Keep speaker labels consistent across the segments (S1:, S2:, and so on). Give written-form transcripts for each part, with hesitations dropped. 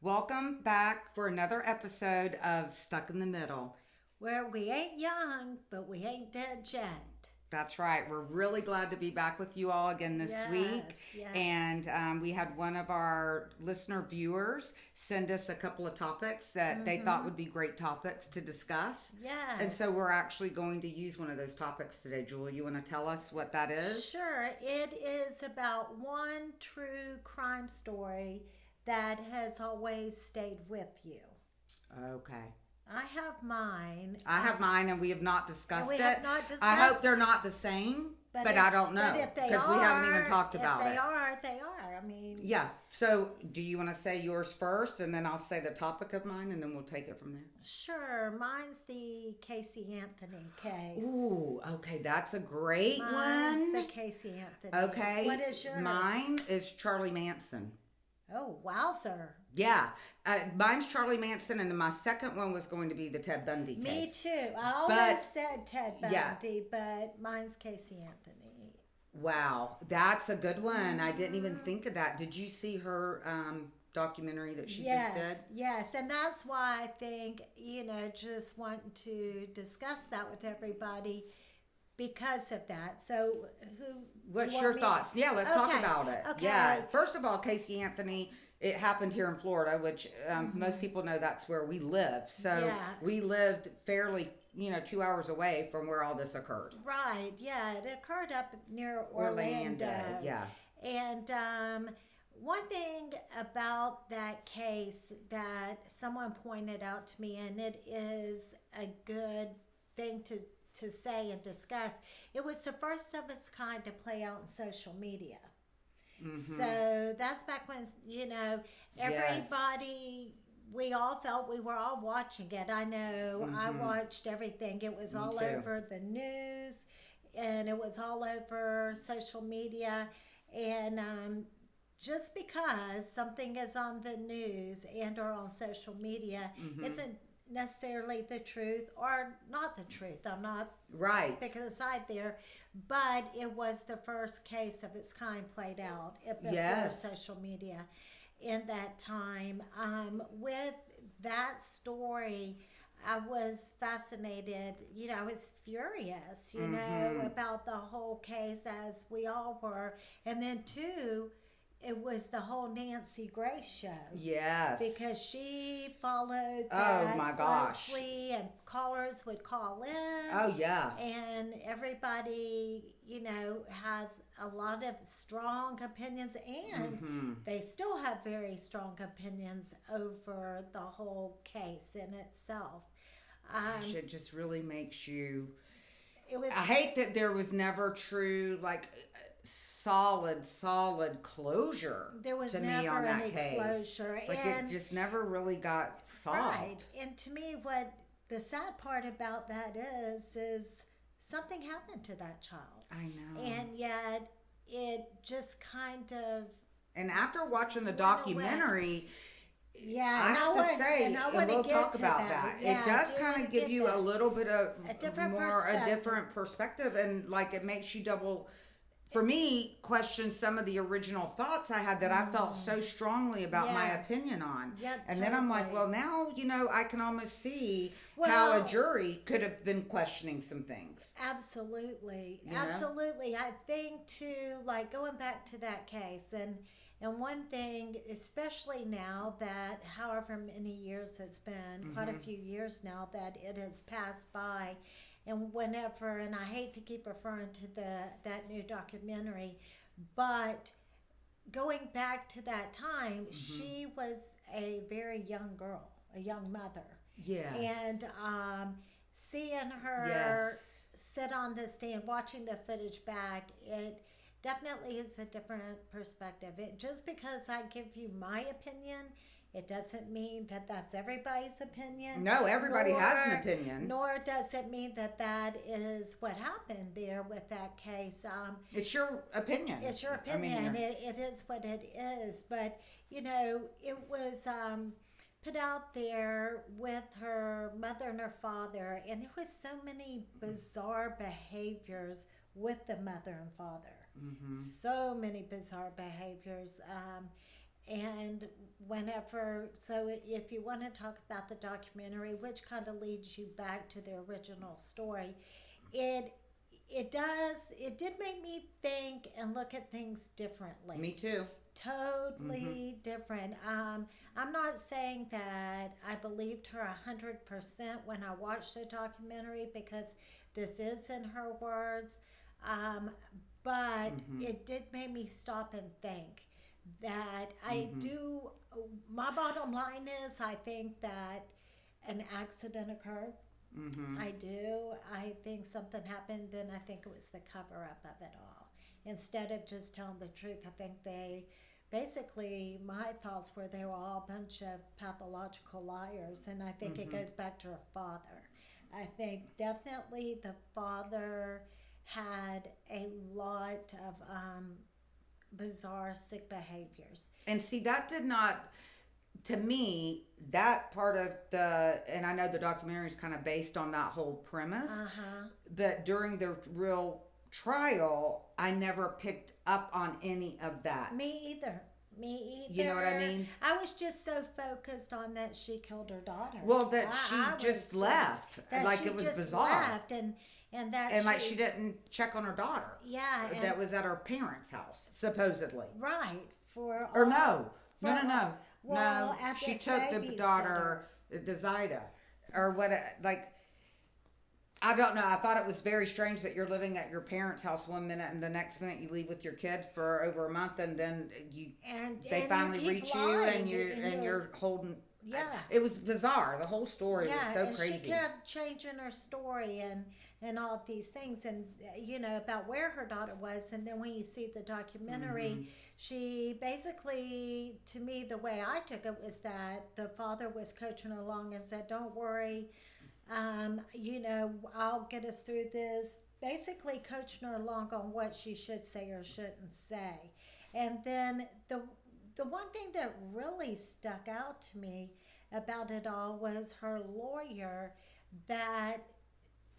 S1: Welcome back for another episode of Stuck in the Middle.
S2: Where we ain't young, but we ain't dead yet.
S1: That's right. We're really glad to be back with you all again this week.
S2: Yes.
S1: And we had one of our listener viewers send us a couple of topics that they thought would be great topics to discuss.
S2: Yes.
S1: And so we're actually going to use one of those topics today. Julie, you want to tell us what that is?
S2: Sure. It is about one true crime story that has always stayed with you.
S1: Okay.
S2: I have mine.
S1: I have mine, and we have not discussed
S2: we
S1: it.
S2: have not discussed
S1: I hope they're not the same, but I don't know because we haven't even talked about it.
S2: If they are, they are. I mean,
S1: yeah. So, do you want to say yours first, and then I'll say the topic of mine, and then we'll take it from there?
S2: Sure. Mine's the Casey Anthony case.
S1: Ooh, okay, that's a great
S2: Mine's
S1: one.
S2: the Casey Anthony.
S1: Okay.
S2: What is yours?
S1: Mine is Charlie Manson.
S2: Oh, wowzer.
S1: Yeah, mine's Charlie Manson, and then my second one was going to be the Ted Bundy case.
S2: Me too. I almost said Ted Bundy, but mine's Casey Anthony.
S1: Wow, that's a good one. I didn't even think of that. Did you see her documentary that she just did?
S2: Yes, and that's why I think, just wanting to discuss that with everybody because of that. So,
S1: what's your thoughts? Yeah, let's talk about it.
S2: Okay.
S1: Yeah, first of all, Casey Anthony, it happened here in Florida, which most people know that's where we live. So we lived fairly, 2 hours away from where all this occurred.
S2: Right, yeah. It occurred up near Orlando.
S1: Yeah.
S2: And one thing about that case that someone pointed out to me, and it is a good thing to say and discuss, it was the first of its kind to play out in social media. Mm-hmm. So that's back when, everybody, we all felt we were all watching it. I know I watched everything. It was all over the news and it was all over social media. And just because something is on the news and or on social media isn't necessarily the truth or not the truth. I'm not picking a side there, but it was the first case of its kind played out before social media in that time. With that story, I was fascinated, I was furious, about the whole case, as we all were. And then too, it was the whole Nancy Grace show.
S1: Yes.
S2: Because she followed that closely, and callers would call in.
S1: Oh, yeah.
S2: And everybody, has a lot of strong opinions, and they still have very strong opinions over the whole case in itself.
S1: Gosh, it just really makes you...
S2: I
S1: hate that there was never true, solid closure.
S2: There was
S1: to
S2: never
S1: me on that
S2: any
S1: case.
S2: closure.
S1: It just never really got solved.
S2: Right. And to me, what the sad part about that is something happened to that child.
S1: I know.
S2: And yet it just kind of...
S1: And after watching the documentary...
S2: Yeah,
S1: I have to say, and we'll talk about that.
S2: Yeah,
S1: it does kind of give you a little bit of
S2: a different
S1: perspective, and it makes you double, for me, question some of the original thoughts I had that I felt so strongly about my opinion on.
S2: Yeah,
S1: and then I'm like, well, now, I can almost see how a jury could have been questioning some things.
S2: Absolutely. Absolutely. I think too, going back to that case, and one thing, especially now that however many years it's been, quite a few years now that it has passed by, and whenever, and I hate to keep referring to that new documentary, but going back to that time, she was a very young girl, a young mother.
S1: Yes.
S2: And seeing her sit on the stand, watching the footage back, it definitely is a different perspective. Just because I give you my opinion, it doesn't mean that that's everybody's opinion.
S1: No, everybody has an opinion.
S2: Nor does it mean that is what happened there with that case.
S1: It's your opinion.
S2: It's your opinion. It is what it is. But, it was put out there with her mother and her father, and there was so many bizarre behaviors with the mother and father. So many bizarre behaviors. and whenever, so if you want to talk about the documentary, which kind of leads you back to the original story, it it did make me think and look at things differently.
S1: Me too.
S2: Totally different. I'm not saying that I believed her 100% when I watched the documentary, because this is in her words. Um, but it did make me stop and think that I do. My bottom line is, I think that an accident occurred. I do. I think something happened, and I think it was the cover up of it all. Instead of just telling the truth, I think they basically, my thoughts were they were all a bunch of pathological liars, and I think it goes back to her father. I think definitely the father had a lot of bizarre, sick behaviors.
S1: And see, that did not, to me, that part of the, and I know the documentary is kind of based on that whole premise, but during the real trial, I never picked up on any of that.
S2: Me either. Me either.
S1: You know what I mean?
S2: I was just so focused on that she killed her daughter.
S1: Well, that she just left. Like, it was bizarre.
S2: Left, and that
S1: and like she didn't check on her daughter.
S2: Yeah.
S1: That was at her parents' house, supposedly.
S2: Right.
S1: Or no. No.
S2: Well,
S1: no, she took the daughter, the Zaida, or what, like, I don't know. I thought it was very strange that you're living at your parents' house one minute and the next minute you leave with your kid for over a month, and then they finally reach you and you're holding.
S2: Yeah,
S1: it was bizarre. The whole story was so crazy.
S2: She kept changing her story and all of these things, and about where her daughter was, and then when you see the documentary, she basically, to me, the way I took it was that the father was coaching her along and said, "Don't worry, I'll get us through this." Basically coaching her along on what she should say or shouldn't say. And then the one thing that really stuck out to me about it all was her lawyer that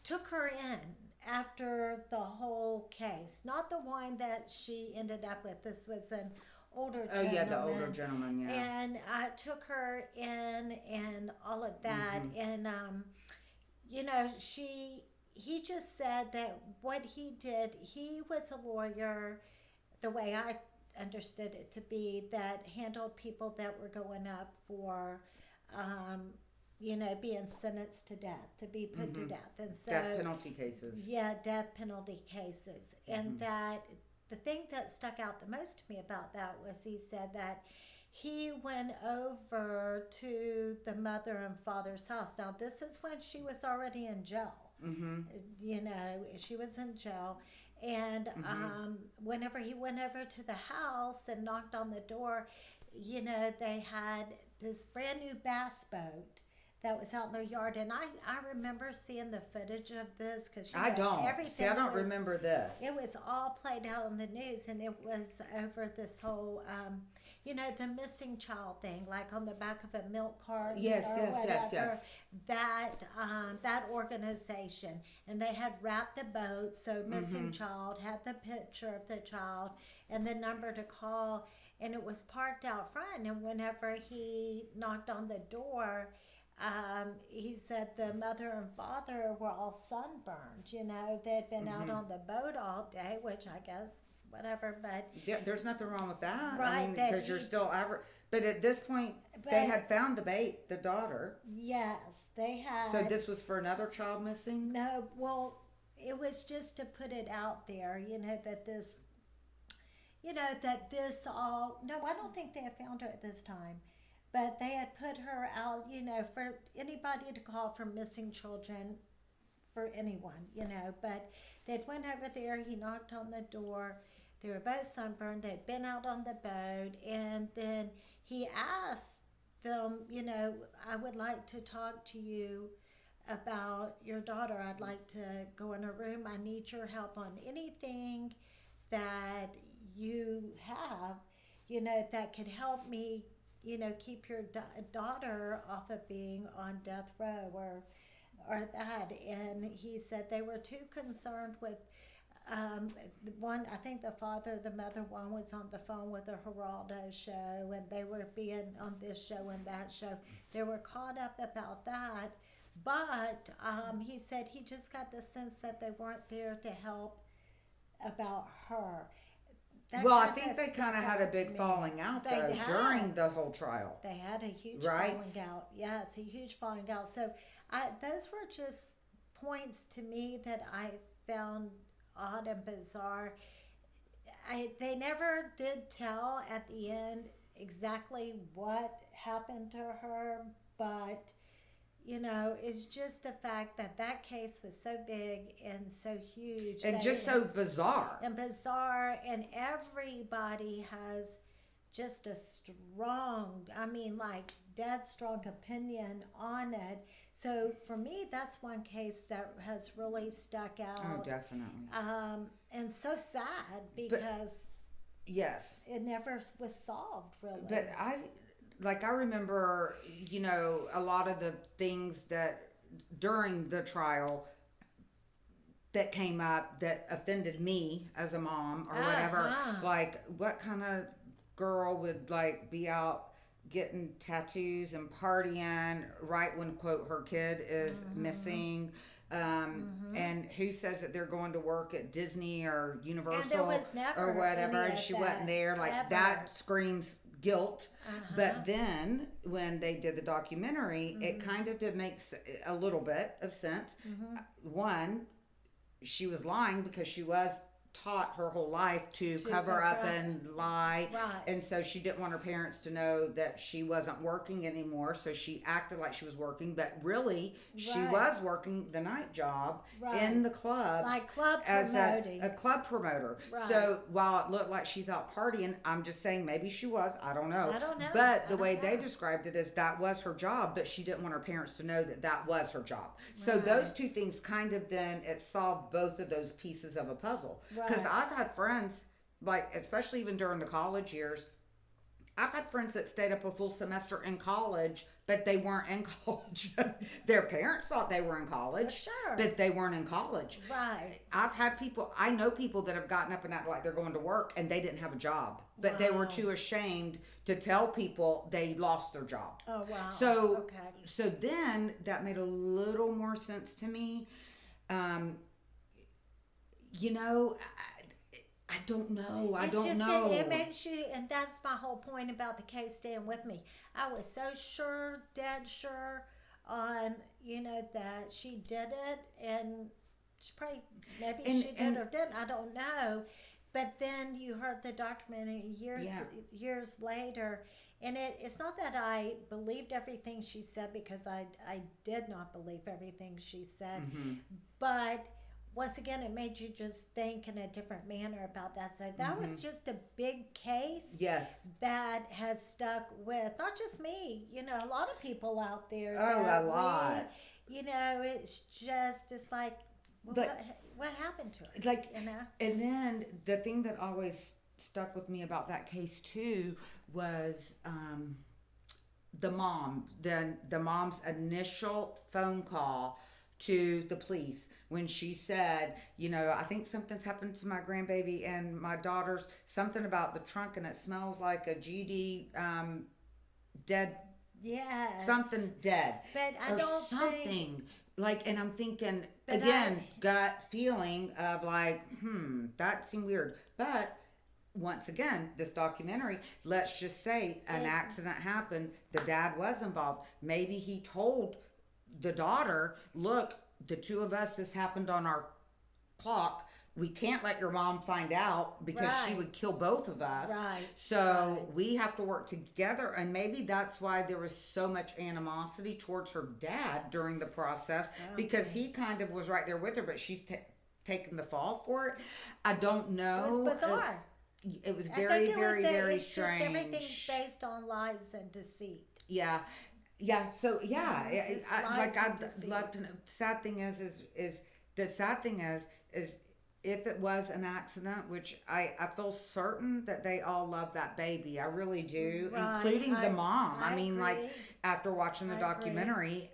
S2: took her in after the whole case. Not the one that she ended up with. This was an older gentleman.
S1: Oh, yeah, the older gentleman, yeah.
S2: And I took her in and all of that. And, he just said that what he did, he was a lawyer, the way I understood it to be, that handled people that were going up for, being sentenced to death, to be put to death. And so,
S1: death penalty cases.
S2: Yeah, death penalty cases. And that the thing that stuck out the most to me about that was he said that he went over to the mother and father's house. Now, this is when she was already in jail. She was in jail. And whenever he went over to the house and knocked on the door, they had this brand new bass boat that was out in their yard. And I remember seeing the footage of this, because
S1: I don't. See, I don't remember this.
S2: It was all played out on the news, and it was over this whole the missing child thing, like on the back of a milk carton.
S1: Yes.
S2: That organization, and they had wrapped the boat, so missing child had the picture of the child and the number to call, and it was parked out front. And whenever he knocked on the door, he said the mother and father were all sunburned. They'd been out on the boat all day, which I guess whatever, but
S1: yeah, there's nothing wrong with that.
S2: Right,
S1: I mean, because you're still but at this point they had found the daughter.
S2: Yes, they had.
S1: So this was for another child missing?
S2: No, well, it was just to put it out there, that this all, no, I don't think they had found her at this time, but they had put her out, for anybody to call for missing children, for anyone, but they'd went over there, he knocked on the door. They were both sunburned. They'd been out on the boat, and then he asked them, I would like to talk to you about your daughter. I'd like to go in her room. I need your help on anything that you have, that could help me, keep your daughter off of being on death row or that. And he said they were too concerned with one, I think the father, the mother, one was on the phone with a Geraldo show, and they were being on this show and that show. They were caught up about that, but he said he just got the sense that they weren't there to help about her.
S1: Well, I think they kind of had a big falling out though during the whole trial.
S2: They had a huge
S1: right?
S2: falling out. Yes, a huge falling out. So those were just points to me that I found odd and bizarre. They never did tell at the end exactly what happened to her, but it's just the fact that that case was so big and so huge
S1: and just so bizarre.
S2: And everybody has just a strong, like dead strong opinion on it. So for me, that's one case that has really stuck out.
S1: Oh, definitely.
S2: And so sad because
S1: yes,
S2: it never was solved, really.
S1: But I remember, a lot of the things that during the trial that came up that offended me as a mom or whatever. Like, what kind of girl would be out getting tattoos and partying right when, quote, her kid is missing? And who says that they're going to work at Disney or Universal or whatever, and she wasn't there? That screams guilt. But then when they did the documentary, it kind of did make a little bit of sense. One, she was lying because she was taught her whole life to cover up and lie, and so she didn't want her parents to know that she wasn't working anymore, so she acted like she was working, but really she was working the night job in the club, as a club promoter. So while it looked like she's out partying, I'm just saying maybe she was, I don't know, but the way they described it is that was her job, but she didn't want her parents to know that that was her job. So those two things kind of then it solved both of those pieces of a puzzle. Because I've had friends, especially even during the college years, I've had friends that stayed up a full semester in college, but they weren't in college. Their parents thought they were in college, but they weren't in college. I know people that have gotten up and acted like they're going to work, and they didn't have a job, but they were too ashamed to tell people they lost their job.
S2: Oh, wow.
S1: So then that made a little more sense to me. I don't know. I don't know.
S2: It makes you, and that's my whole point about the case staying with me. I was so sure, dead sure on, that she did it, and she probably, she did or didn't, I don't know. But then you heard the documentary years later, and it's not that I believed everything she said, because I did not believe everything she said, but once again, it made you just think in a different manner about that. So that was just a big case.
S1: Yes.
S2: That has stuck with not just me, a lot of people out there.
S1: Oh, a lot.
S2: It's like, what happened to her?
S1: And then the thing that always stuck with me about that case too was the mom. The mom's initial phone call to the police when she said, I think something's happened to my grandbaby and my daughter's, something about the trunk and it smells like a GD dead.
S2: Yes.
S1: Something dead.
S2: But I don't
S1: think. And I'm thinking, again, gut feeling of that seemed weird. But once again, this documentary, let's just say an accident happened. The dad was involved. Maybe he told the daughter, look, the two of us, this happened on our clock. We can't let your mom find out because she would kill both of us. So we have to work together. And maybe that's why there was so much animosity towards her dad during the process, because he kind of was right there with her, but she's taken the fall for it. I don't know.
S2: It was bizarre.
S1: It was very, very strange.
S2: Just everything's based on lies and deceit.
S1: Yeah. So I'd love to know. Sad thing is if it was an accident, which I feel certain that they all love that baby. I really do, including the mom. I mean,
S2: agree.
S1: after watching the documentary,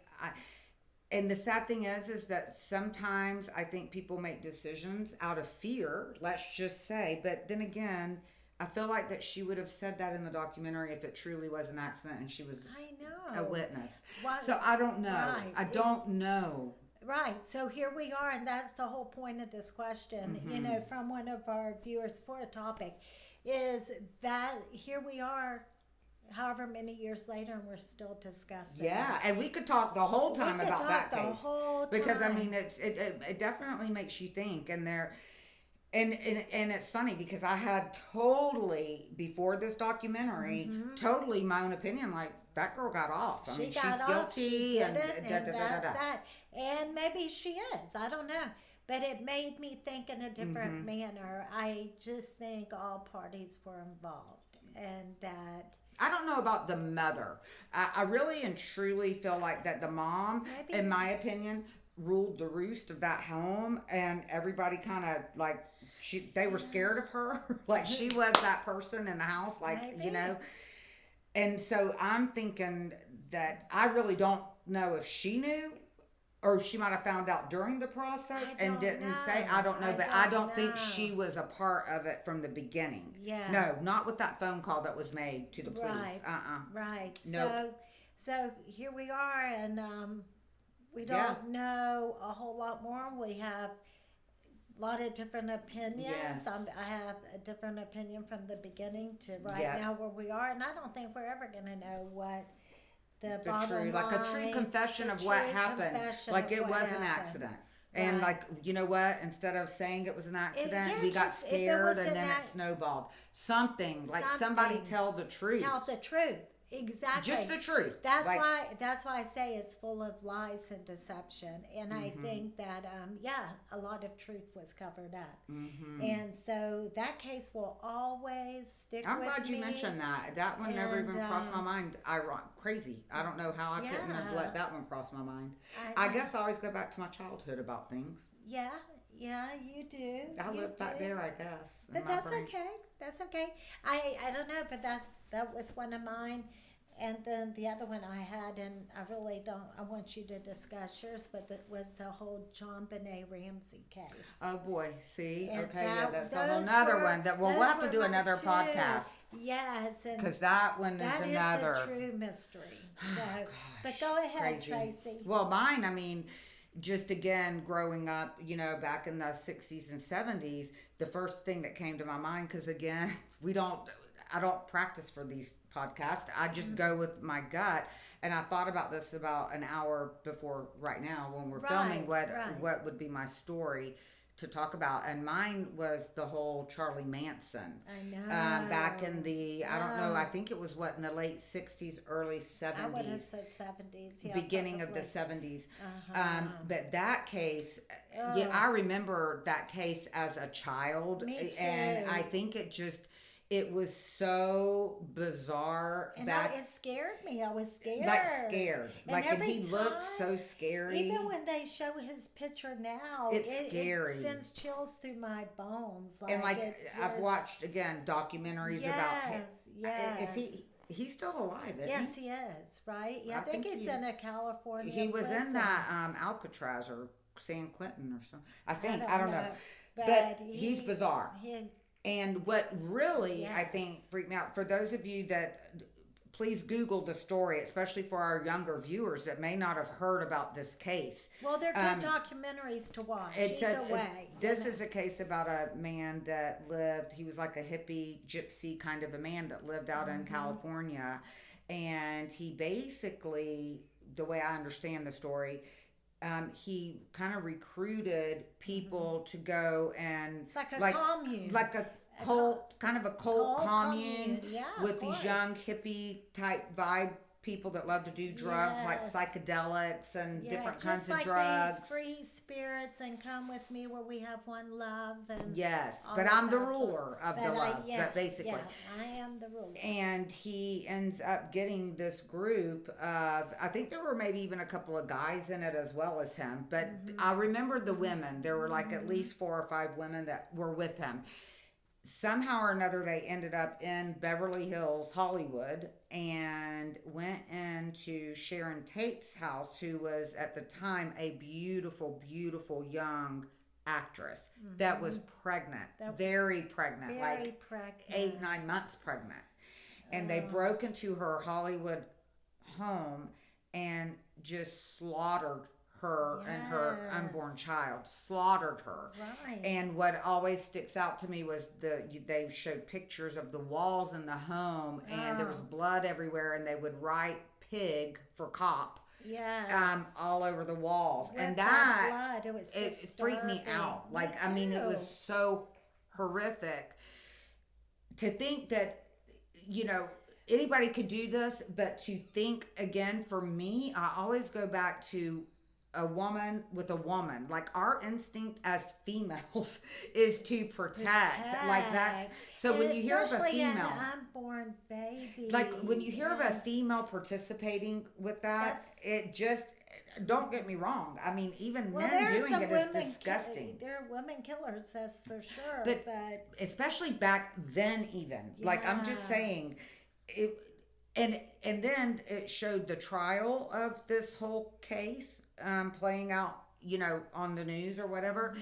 S1: And the sad thing is that sometimes I think people make decisions out of fear, let's just say. But then again, I feel like that she would have said that in the documentary if it truly was an accident and she was
S2: I
S1: a
S2: know.
S1: witness.
S2: What?
S1: So I don't know.
S2: Right.
S1: I don't know.
S2: Right. So here we are, and that's the whole point of this question, from one of our viewers for a topic, is that here we are, however many years later, and we're still discussing.
S1: Yeah, and we could talk the whole time about that case.
S2: The whole time.
S1: Because I mean, it definitely makes you think, and there. And it's funny because I had totally, before this documentary, totally my own opinion, like that girl got off. I mean, she's guilty
S2: she
S1: and
S2: that's that. And maybe she is. I don't know. But it made me think in a different manner. I just think all parties were involved and that.
S1: I don't know about the mother. I really and truly feel like that the mom, in my opinion, ruled the roost of that home, and everybody kind of like they were scared of her. Like she was that person in the house, like and so I'm thinking that I really don't know if she knew or she might have found out during the process and didn't say. I don't know, but I don't think she was a part of it from the beginning.
S2: Yeah,
S1: no, not with that phone call that was made to the police.
S2: Right.
S1: Nope.
S2: So here we are, and we don't know a whole lot more. We have a lot of different opinions.
S1: Yes.
S2: I have a different opinion from the beginning to now where we are, and I don't think we're ever going to know what the bottom line,
S1: like a true confession of what happened. Like it was an accident. And like, you know what? Instead of saying it was an accident, we got scared and then it snowballed. Something. Like somebody tell the truth.
S2: Tell the truth. Exactly.
S1: Just the truth.
S2: That's why I say it's full of lies and deception. And I think that a lot of truth was covered up. And so that case will always stick with me.
S1: I'm glad you mentioned that. That one never even crossed my mind. Crazy. I don't know how I couldn't have let that one cross my mind. I guess I always go back to my childhood about things.
S2: Yeah, you do.
S1: I live back there, I guess.
S2: But that's okay. That's okay. I don't know, but that was one of mine. And then the other one I had, and I want you to discuss yours, but that was the whole John Benet Ramsey case.
S1: Oh boy, see?
S2: And
S1: okay, that's a whole nother one. We'll have to do another podcast.
S2: Yes.
S1: Because that one is another.
S2: That is a true mystery. So, gosh, but go ahead, Tracy.
S1: Well, mine, I mean, just again, growing up, back in the 60s and 70s, the first thing that came to my mind, because again, I don't practice for these podcasts. I just go with my gut. And I thought about this about an hour before right now when we're filming what would be my story to talk about. And mine was the whole Charlie Manson.
S2: I know.
S1: Back in the, I don't know, I think it was in the late 60s, early 70s.
S2: I would have said 70s. Yeah,
S1: beginning of the 70s. But that case, I remember that case as a child.
S2: Me too.
S1: And I think it was so bizarre.
S2: And it scared me. I was scared.
S1: And he looked so scary.
S2: Even when they show his picture now,
S1: it's scary.
S2: It sends chills through my bones.
S1: I've watched, again, documentaries about him.
S2: Yes.
S1: Is he's still alive, isn't
S2: Yes, he is, right? Yeah, I think he's in a California
S1: He was
S2: prison.
S1: in that Alcatraz or San Quentin or something. I don't know.
S2: But
S1: he's bizarre. And what really, I think, freaked me out, for those of you that, please Google the story, especially for our younger viewers that may not have heard about this case.
S2: Well, they're good documentaries to watch, either way.
S1: This is a case about a man that lived, he was like a hippie, gypsy kind of a man that lived out in California. And he basically, the way I understand the story, he kind of recruited people to go and
S2: it's like a commune,
S1: like a cult, kind of a cult commune with these young hippie type vibe people that love to do drugs like psychedelics and different kinds of drugs.
S2: These free spirits and come with me where we have one love. And
S1: but I'm the ruler of the love. But basically,
S2: I am the ruler.
S1: And he ends up getting this group of, I think there were maybe even a couple of guys in it as well as him. But I remember the women. There were like at least 4 or 5 women that were with him. Somehow or another, they ended up in Beverly Hills, Hollywood, and went in into Sharon Tate's house, who was at the time a beautiful, beautiful young actress that was pregnant, very pregnant,
S2: Very
S1: like
S2: pregnant.
S1: 8-9 months pregnant. And they broke into her Hollywood home and just slaughtered her and her unborn child, slaughtered her.
S2: Right.
S1: And what always sticks out to me was they showed pictures of the walls in the home, and there was blood everywhere, and they would write "pig" for cop.
S2: Yes.
S1: All over the walls.
S2: With
S1: and
S2: that blood,
S1: it freaked me out. Like, I mean, it was so horrific to think that, anybody could do this, but to think, again, for me, I always go back to a woman with a woman. Like, our instinct as females is to protect. Like, that's so
S2: and
S1: when you hear of a
S2: especially
S1: female,
S2: an unborn baby,
S1: like when you hear of a female participating with that, it just, don't get me wrong, I mean, even men doing it is disgusting.
S2: There are women killers, that's for sure,
S1: but especially back then, even like, I'm just saying it. And then it showed the trial of this whole case playing out, on the news or whatever.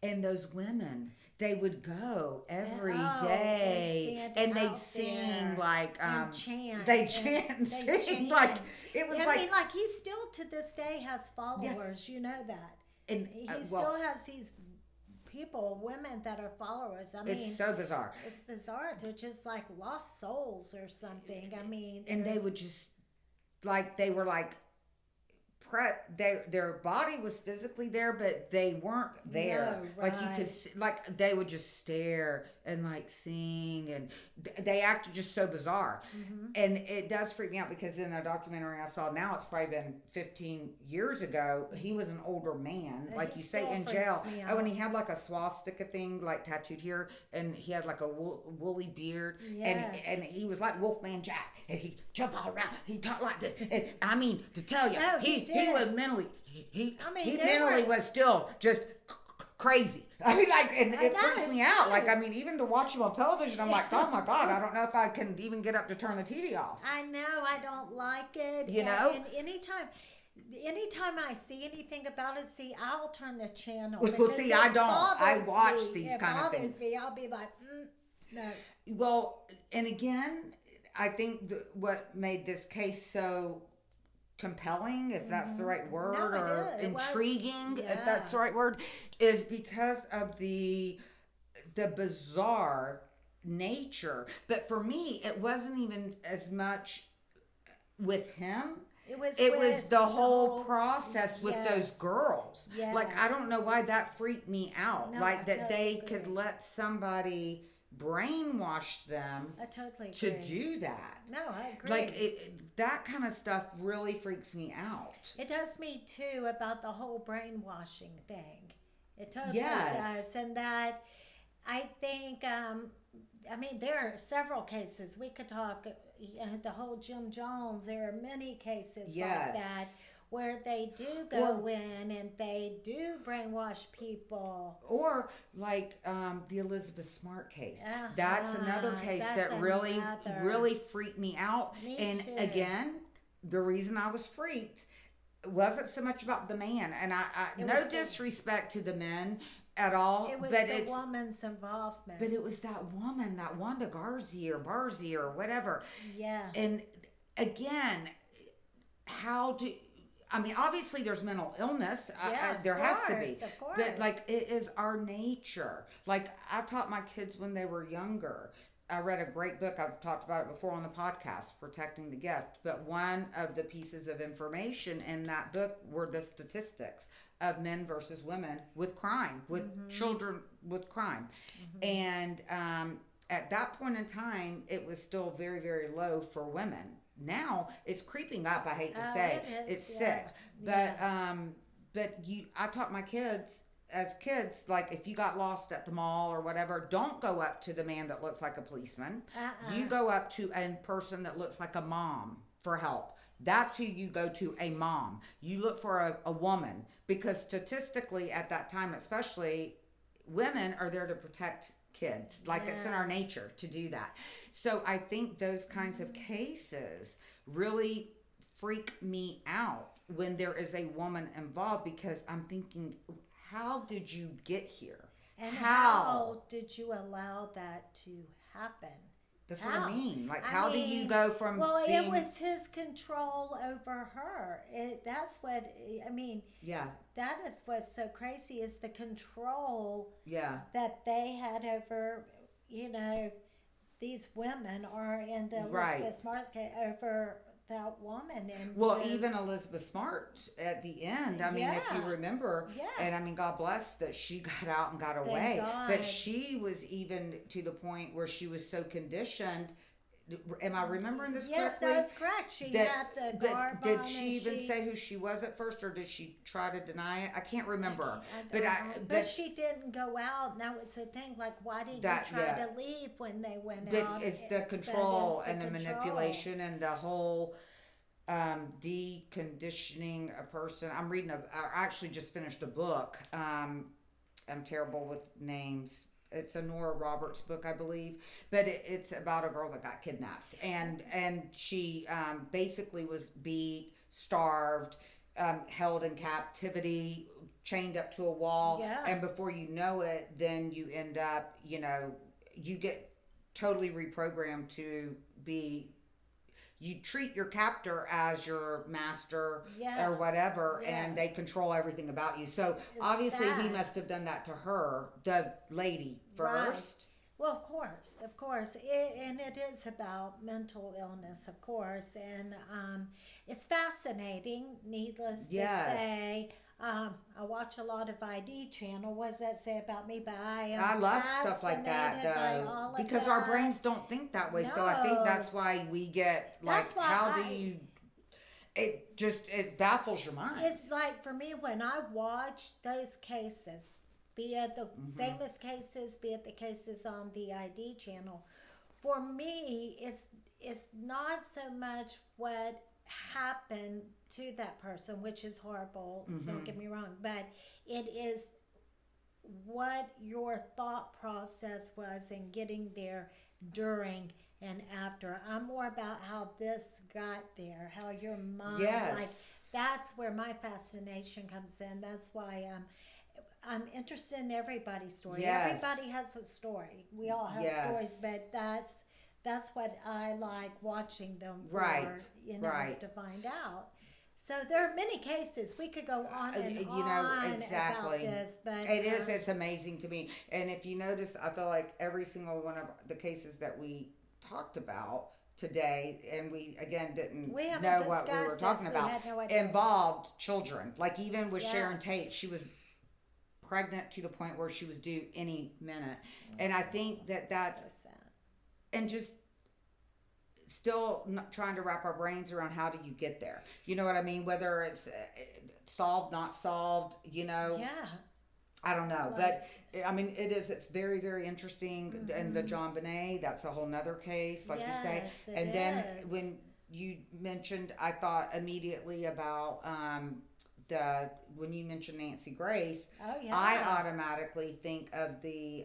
S1: And those women, they would go every day and they'd sing like
S2: and chant.
S1: They chant and sing like it was. I mean,
S2: like he still to this day has followers. You know that,
S1: and
S2: he still has these women that are followers. I mean,
S1: it's so bizarre.
S2: It's bizarre. They're just like lost souls or something. I mean,
S1: and they would just they were like. Their body was physically there, but they weren't there.
S2: No, right.
S1: Like, you could see, like, they would just stare and like sing, and they acted just so bizarre. And it does freak me out because in a documentary I saw, now it's probably been 15 years ago, he was an older man,
S2: and
S1: like you say, in jail. Oh, and he had like a swastika thing like tattooed here, and he had like a woolly beard. And he was like Wolfman Jack, and he jump all around, he talked like this, and I mean, to tell you, he was mentally, he mentally was still just crazy. I mean, like, and it freaks me out. Like, I mean, even to watch him on television, I'm like, oh my God, I don't know if I can even get up to turn the TV off.
S2: I know, I don't like it. And anytime I see anything about it, I'll turn the channel.
S1: Well, see, I don't. I watch these kind of things.
S2: It bothers me. I'll be like, no.
S1: Well, and again, I think what made this case so compelling, if that's the right word, or intriguing, if that's the right word, is because of the bizarre nature. But for me, it wasn't even as much with him. It was the whole process with those girls.
S2: Yes.
S1: Like, I don't know why that freaked me out.
S2: No,
S1: like, that they could let somebody brainwash them to do that.
S2: No, I agree.
S1: Like, that kind of stuff really freaks me out.
S2: It does me too, about the whole brainwashing thing. It totally does. And that, I think, I mean, there are several cases. We could talk, the whole Jim Jones, there are many cases like that, where they do go in and they do brainwash people. Or
S1: like the Elizabeth Smart case. That's another case that really freaked me out.
S2: Me too.
S1: Again, the reason I was freaked wasn't so much about the man. And I no disrespect to the men at all.
S2: It was the woman's involvement.
S1: But it was that woman, that Wanda Garzi or Barzi or whatever.
S2: Yeah.
S1: And again, I mean, obviously there's mental illness. There has to be.
S2: Of course.
S1: But like, it is our nature. Like, I taught my kids when they were younger. I read a great book. I've talked about it before on the podcast, Protecting the Gift. But one of the pieces of information in that book were the statistics of men versus women with crime, with children with crime. And at that point in time, it was still very, very low for women. Now it's creeping up. I hate to say it's sick, but I taught my kids as kids, like, if you got lost at the mall or whatever, don't go up to the man that looks like a policeman. You go up to a person that looks like a mom for help. That's who you go to, a mom. You look for a woman, because statistically at that time, especially, women are there to protect kids. Like, it's in our nature to do that. So I think those kinds of cases really freak me out when there is a woman involved, because I'm thinking, how did you get here?
S2: And how did you allow that to happen?
S1: That's
S2: How?
S1: what I mean. Like,
S2: I
S1: how do you
S2: mean,
S1: go from
S2: well,
S1: being...
S2: it was his control over her. That's what, I mean,
S1: Yeah,
S2: that is what's so crazy is the control
S1: yeah.
S2: that they had over, these women, or in the
S1: Right.
S2: Elizabeth Smart's case, over that woman. And
S1: Well, even Elizabeth Smart at the end, I mean, if you
S2: Yeah.
S1: remember,
S2: Yeah.
S1: and I mean, God bless that she got out and got
S2: Thank
S1: away.
S2: God.
S1: But she was even to the point where she was so conditioned. Am I remembering this
S2: Yes,
S1: correctly?
S2: that's correct. She had the garb
S1: But did
S2: on,
S1: she
S2: and
S1: even say who she was at first, or did she try to deny it? I can't remember.
S2: But
S1: But
S2: she didn't go out, and that was the thing. Like, why didn't
S1: That-
S2: you try
S1: yeah.
S2: to leave when they went
S1: But
S2: out?
S1: it's the
S2: But
S1: control
S2: it's the
S1: and the
S2: control.
S1: manipulation and the whole deconditioning a person. I actually just finished a book. I'm terrible with names. It's a Nora Roberts book, I believe, but it's about a girl that got kidnapped, and she basically was beat, starved, held in captivity, chained up to a wall,
S2: Yeah.
S1: and before you know it, then you end up, you get totally reprogrammed to be. You treat your captor as your master
S2: Yeah.
S1: or whatever,
S2: Yeah.
S1: and they control everything about you. So obviously he
S2: sad.
S1: must have done that to her, the lady, first.
S2: Right. Well, of course. And it is about mental illness, of course. And it's fascinating, needless to
S1: Yes.
S2: say. I watch a lot of ID channel. What does that say about me? But
S1: I love stuff like that,
S2: fascinated by all
S1: though,
S2: of
S1: because our
S2: that.
S1: brains don't think that way. So I think
S2: No.
S1: that's why we get like,
S2: That's why
S1: how do you? It baffles your mind.
S2: It's like, for me, when I watch those cases, be it the famous cases, be it the cases on the ID channel, for me, it's not so much what happened to that person, which is horrible, don't get me wrong, but it is what your thought process was in getting there, during and after. I'm more about how this got there, how your mind,
S1: Yes.
S2: like, that's where my fascination comes in. That's why I'm interested in everybody's story.
S1: Yes.
S2: Everybody has a story. We all have
S1: Yes.
S2: stories, but that's what I like watching them for,
S1: Right. Right.
S2: is to find out. So there are many cases. We could go on and
S1: exactly.
S2: about this, but
S1: It's amazing to me. And if you notice, I feel like every single one of the cases that we talked about today, and we again didn't
S2: We haven't
S1: know what we were
S2: discussed
S1: talking
S2: this. We
S1: about,
S2: had no idea.
S1: involved children. Like even with
S2: Yeah.
S1: Sharon Tate, she was pregnant to the point where she was due any minute. And I think that's
S2: so sad.
S1: and just still not trying to wrap our brains around how do you get there. You know what I mean? Whether it's solved, not solved,
S2: Yeah.
S1: I don't know,
S2: Like-
S1: but I mean, it's very, very interesting. And the John Bonet, that's a whole nother case, like you say.
S2: Yes, it
S1: And then
S2: is.
S1: when you mentioned, I thought immediately about when you mentioned Nancy Grace,
S2: Oh yeah.
S1: I automatically think of the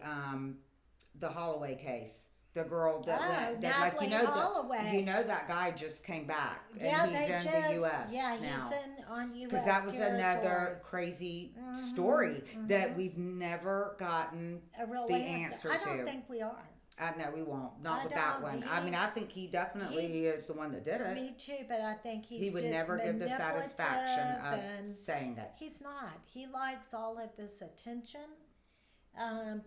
S1: Holloway case. The girl that went, that, like,
S2: Natalie Holloway.
S1: that guy just came back, and
S2: Yeah,
S1: he's
S2: they
S1: in
S2: just,
S1: the U.S.
S2: Yeah,
S1: now.
S2: he's on U.S.
S1: Because that was
S2: territory.
S1: another crazy story that we've never gotten
S2: A real
S1: the answer
S2: I don't
S1: to.
S2: think we are.
S1: No, we won't. Not
S2: I
S1: with that
S2: don't.
S1: one. I mean, I think he definitely is the one that did it.
S2: Me too, but I think he's
S1: He would
S2: just
S1: never give the satisfaction of
S2: and
S1: saying that.
S2: he's not. He likes all of this attention,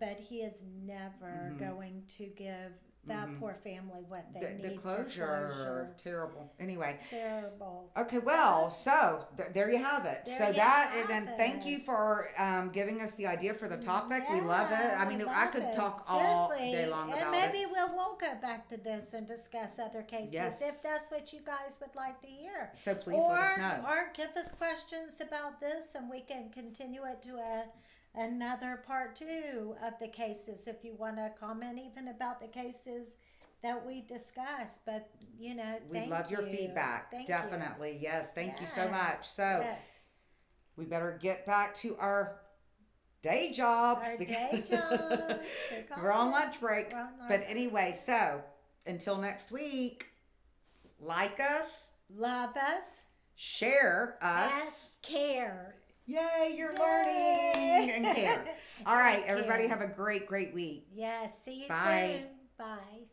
S2: but he is never going to give that poor family what they need
S1: The
S2: for closure.
S1: terrible. Anyway.
S2: Terrible.
S1: Okay, well, so there you have it.
S2: There
S1: So
S2: you
S1: that,
S2: have
S1: and then thank
S2: it.
S1: you for giving us the idea for the topic. We love it. I mean, I
S2: love
S1: could
S2: it.
S1: talk all
S2: Seriously.
S1: day long
S2: and
S1: about
S2: maybe
S1: it.
S2: we'll go back to this and discuss other cases
S1: Yes.
S2: if that's what you guys would like to hear.
S1: So please
S2: or,
S1: let us know.
S2: Or give us questions about this, and we can continue it to another part 2 of the cases if you want to comment even about the cases that we discussed. But
S1: We
S2: thank
S1: love your
S2: you.
S1: feedback.
S2: Thank
S1: Definitely. Yes. Thank you so
S2: Yes.
S1: much. So
S2: Yes.
S1: we better get back to our day jobs.
S2: Our day jobs.
S1: We're on lunch break.
S2: We're on lunch
S1: But
S2: break.
S1: anyway, so until next week, like us,
S2: Love us.
S1: share us.
S2: Care.
S1: Yay, you're
S2: Yay.
S1: learning and care. All right,
S2: And
S1: everybody
S2: care.
S1: have a great, great week.
S2: Yes, see you
S1: Bye.
S2: soon. Bye.